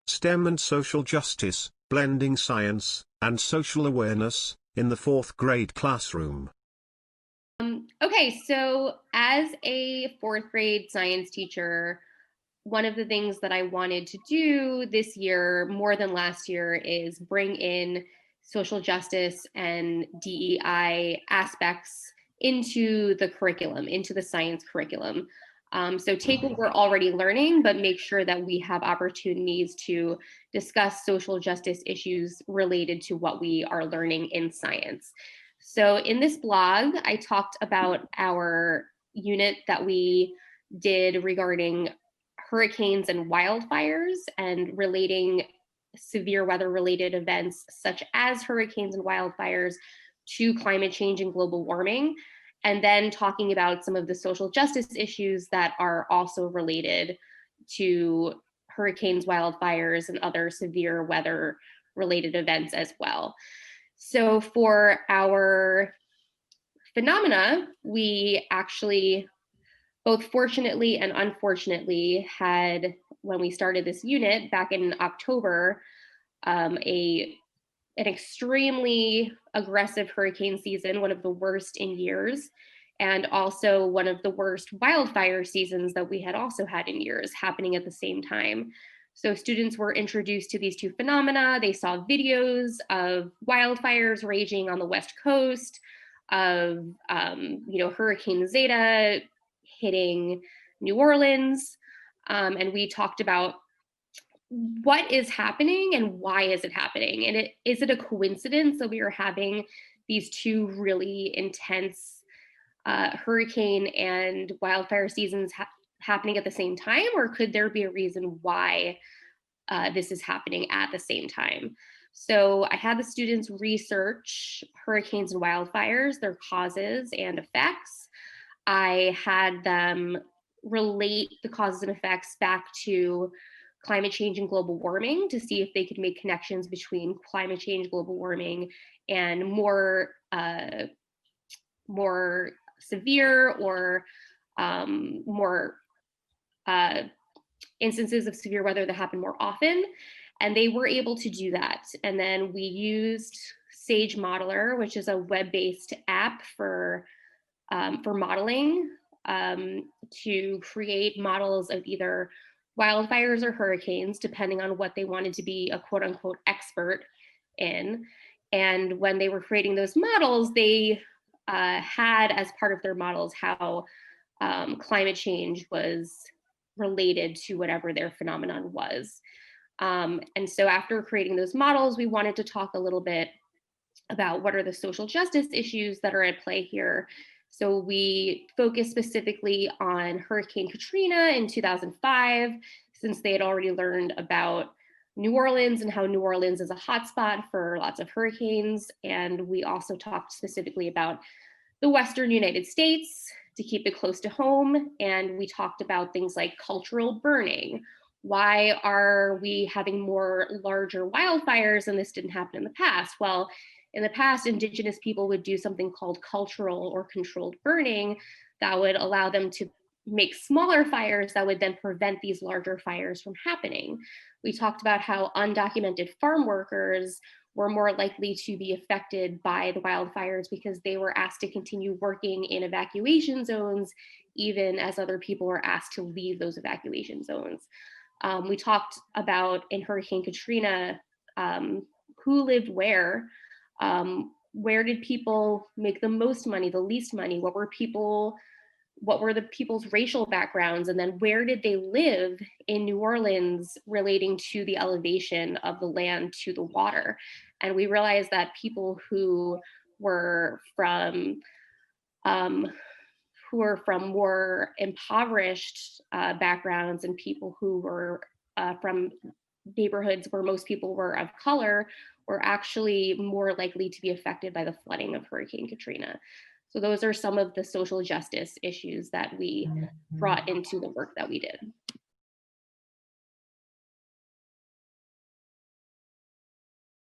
STEM and social justice, blending science and social awareness in the fourth grade classroom. Okay, so as a fourth grade science teacher, one of the things that I wanted to do this year more than last year is bring in social justice and DEI aspects into the curriculum, into the science curriculum. So take what we're already learning, but make sure that we have opportunities to discuss social justice issues related to what we are learning in science. So in this blog, I talked about our unit that we did regarding hurricanes and wildfires and relating severe weather related events such as hurricanes and wildfires to climate change and global warming, and then talking about some of the social justice issues that are also related to hurricanes, wildfires, and other severe weather related events as well. So for our phenomena, we actually both fortunately and unfortunately had, when we started this unit back in October, an extremely aggressive hurricane season, one of the worst in years, and also one of the worst wildfire seasons that we had also had in years happening at the same time. So students were introduced to these two phenomena. They saw videos of wildfires raging on the West Coast, of Hurricane Zeta hitting New Orleans, and we talked about what is happening and why is it happening, and is it a coincidence that we are having these two really intense hurricane and wildfire seasons happening at the same time, or could there be a reason why this is happening at the same time? So I had the students research hurricanes and wildfires, their causes and effects. I had them relate the causes and effects back to climate change and global warming to see if they could make connections between climate change, global warming, and more severe or more instances of severe weather that happen more often. And they were able to do that. And then we used Sage Modeler, which is a web-based app for modeling, to create models of either wildfires or hurricanes, depending on what they wanted to be a quote unquote expert in. And when they were creating those models, they had as part of their models how climate change was related to whatever their phenomenon was. And so after creating those models, we wanted to talk a little bit about what are the social justice issues that are at play here. So we focused specifically on Hurricane Katrina in 2005, since they had already learned about New Orleans and how New Orleans is a hotspot for lots of hurricanes. And we also talked specifically about the Western United States to keep it close to home. And we talked about things like cultural burning. Why are we having more larger wildfires and this didn't happen in the past? Well, in the past, Indigenous people would do something called cultural or controlled burning that would allow them to make smaller fires that would then prevent these larger fires from happening. We talked about how undocumented farm workers were more likely to be affected by the wildfires because they were asked to continue working in evacuation zones, even as other people were asked to leave those evacuation zones. We talked about in Hurricane Katrina, who lived where did people make the most money, the least money? What were the people's racial backgrounds? And then where did they live in New Orleans relating to the elevation of the land to the water? And we realized that people who were from more impoverished backgrounds and people who were from neighborhoods where most people were of color were actually more likely to be affected by the flooding of Hurricane Katrina. So those are some of the social justice issues that we brought into the work that we did.